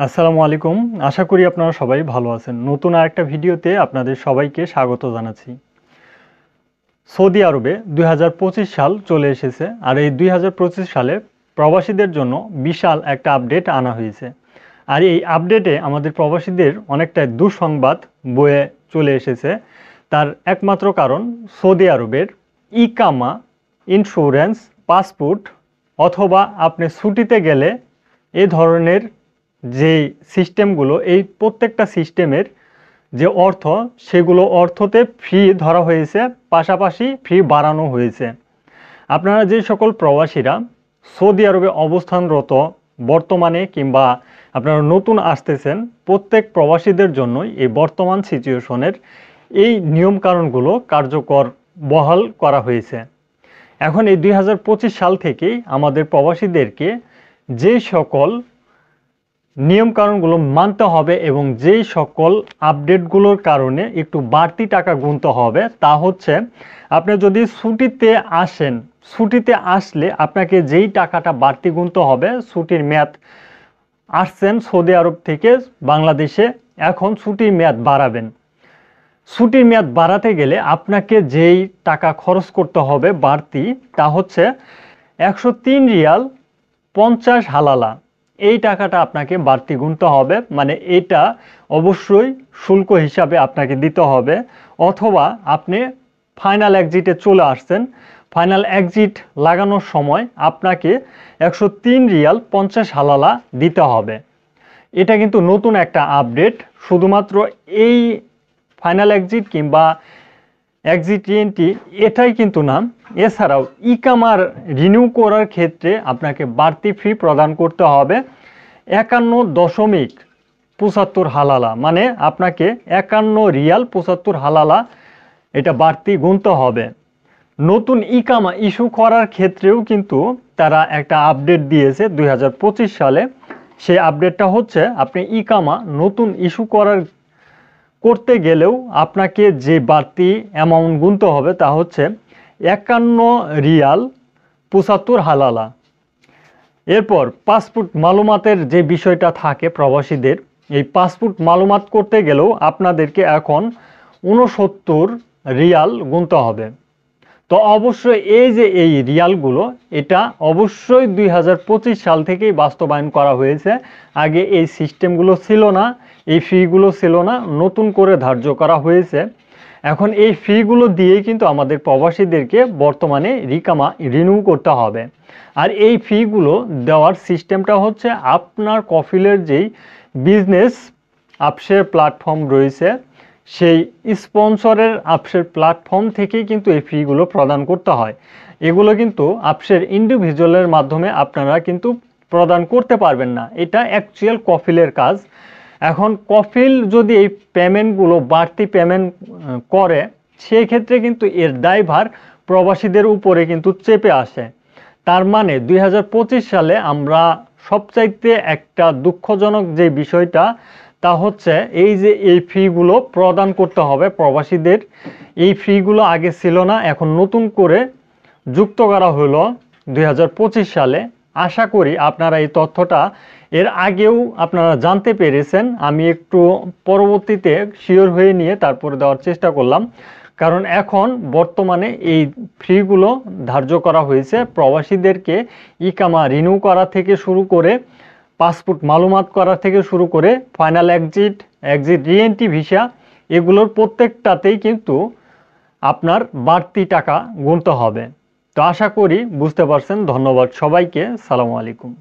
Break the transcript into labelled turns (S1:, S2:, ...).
S1: আসসালামু আলাইকুম। আশা করি আপনারা সবাই ভালো আছেন। নতুন আরেকটা ভিডিওতে আপনাদের সবাইকে স্বাগত জানাচ্ছি। সৌদি আরবে ২০২৫ সাল চলে এসেছে, আর এই ২০২৫ সালে প্রবাসীদের জন্য বিশাল একটা আপডেট আনা হয়েছে। আর এই আপডেটে আমাদের প্রবাসীদের অনেকটা দুঃসংবাদ বয়ে চলে এসেছে। তার একমাত্র কারণ সৌদি আরবের ইকামা, ইন্স্যুরেন্স, পাসপোর্ট অথবা আপনি ছুটিতে গেলে এ ধরনের যে সিস্টেমগুলো, এই প্রত্যেকটা সিস্টেমের যে অর্থ, সেগুলো অর্থতে ফি ধরা হয়েছে, পাশাপাশি ফি বাড়ানো হয়েছে। আপনারা যে সকল প্রবাসীরা সৌদি আরবে অবস্থানরত বর্তমানে কিংবা আপনারা নতুন আসতেছেন, প্রত্যেক প্রবাসীদের জন্যই এই বর্তমান সিচুয়েশনের এই নিয়মকানুনগুলো কার্যকর বহাল করা হয়েছে। এখন এই ২০২৫ সাল থেকেই আমাদের প্রবাসীদেরকে যে সকল নিয়মকানুনগুলো মানতে হবে এবং যেই সকল আপডেটগুলোর কারণে একটু বাড়তি টাকা গুনতে হবে, তা হচ্ছে আপনি যদি ছুটিতে আসেন, ছুটিতে আসলে আপনাকে যেই টাকাটা বাড়তি গুনতে হবে, ছুটির মেয়াদ আসছেন সৌদি আরব থেকে বাংলাদেশে, এখন ছুটির মেয়াদ বাড়াবেন। ছুটির মেয়াদ বাড়াতে গেলে আপনাকে যেই টাকা খরচ করতে হবে বাড়তি, তা হচ্ছে ১০৩ রিয়াল ৫০ হালালা। এই টাকাটা আপনাকে বাড়তি গুনতে হবে, মানে এটা অবশ্যই শুল্ক হিসাবে আপনাকে দিতে হবে। অথবা আপনি ফাইনাল এক্সিটে চলে আসছেন, ফাইনাল এক্সিট লাগানোর সময় আপনাকে ১০৩ রিয়াল ৫০ হালালা দিতে হবে। এটা কিন্তু নতুন একটা আপডেট, শুধুমাত্র এই ফাইনাল এক্সিট কিংবা এক্সিট টিএনটি এটাই কিন্তু না, এছাড়াও ইকামার রিনিউ করার ক্ষেত্রে আপনাকে বাড়তি ফি প্রদান করতে হবে ৫১.৭৫ হালালা, মানে আপনাকে ৫১ রিয়াল ৭৫ হালালা এটা বাড়তি গুনতে হবে। নতুন ইকামা ইস্যু করার ক্ষেত্রেও কিন্তু তারা একটা আপডেট দিয়েছে ২০২৫ সালে। সেই আপডেটটা হচ্ছে আপনি ইকামা নতুন ইস্যু করতে গেলেও আপনাকে যে বাড়তি অ্যামাউন্ট গুনতে হবে, তা হচ্ছে ৫১ রিয়াল ৭৫ হালালা। এরপর পাসপোর্ট মালুমাতের যে বিষয়টা থাকে প্রবাসীদের, এই পাসপোর্ট মালুমাত করতে গেলেও আপনাদেরকে এখন ৬৯ রিয়াল গুনতে হবে। তো অবশ্যই এই রিয়ালগুলো এটা অবশ্যই ২০২৫ সাল থেকেই বাস্তবায়ন করা হয়েছে। আগে এই সিস্টেমগুলো ছিল না, এই ফিগুলো ছিল না, নতুন করে ধার্য করা হয়েছে। এখন এই ফিগুলো দিয়েই কিন্তু আমাদের প্রবাসীদেরকে বর্তমানে রিনিউ করতে হবে। আর এই ফিগুলো দেওয়ার সিস্টেমটা হচ্ছে আপনার কফিলের যেই বিজনেস আপসের প্ল্যাটফর্ম রয়েছে, সেই স্পন্সরের আপসের প্ল্যাটফর্ম থেকেই কিন্তু এই ফিগুলো প্রদান করতে হয়। এগুলো কিন্তু আপসের ইন্ডিভিজুয়ালের মাধ্যমে আপনারা কিন্তু প্রদান করতে পারবেন না, এটা অ্যাকচুয়াল কফিলের কাজ। এখন কফিল যদি এই পেমেন্টগুলো বাড়তি পেমেন্ট করে, সেই ক্ষেত্রে কিন্তু এর দায়ভার প্রবাসীদের উপরে কিন্তু চেপে আসে। তার মানে ২০২৫ সালে আমরা সবচাইতে একটা দুঃখজনক যে বিষয়টা, তা হচ্ছে এই ফিগুলো প্রদান করতে হবে প্রবাসীদের। এই ফিগুলো আগে ছিল না, এখন নতুন করে যুক্ত করা হলো ২০২৫ সালে। আশা করি আপনারা এই তথ্যটা এর আগেও আপনারা জানতে পেরেছেন। আমি একটু পরবর্তীতে শিওর হয়ে নিয়ে তারপরে দেওয়ার চেষ্টা করলাম, কারণ এখন বর্তমানে এই ফিগুলো ধার্য করা হয়েছে প্রবাসীদেরকে ইকামা রিনিউ করা থেকে শুরু করে, পাসপোর্ট মালুমাত করা থেকে শুরু করে, ফাইনাল এক্সিট রিএন্ট্রি ভিসা, এগুলোর প্রত্যেকটাতেই কিন্তু আপনার বাড়তি টাকা গুনতে হবে। তো আশা করি বুঝতে পারছেন। ধন্যবাদ সবাইকে। সালামু আলাইকুম।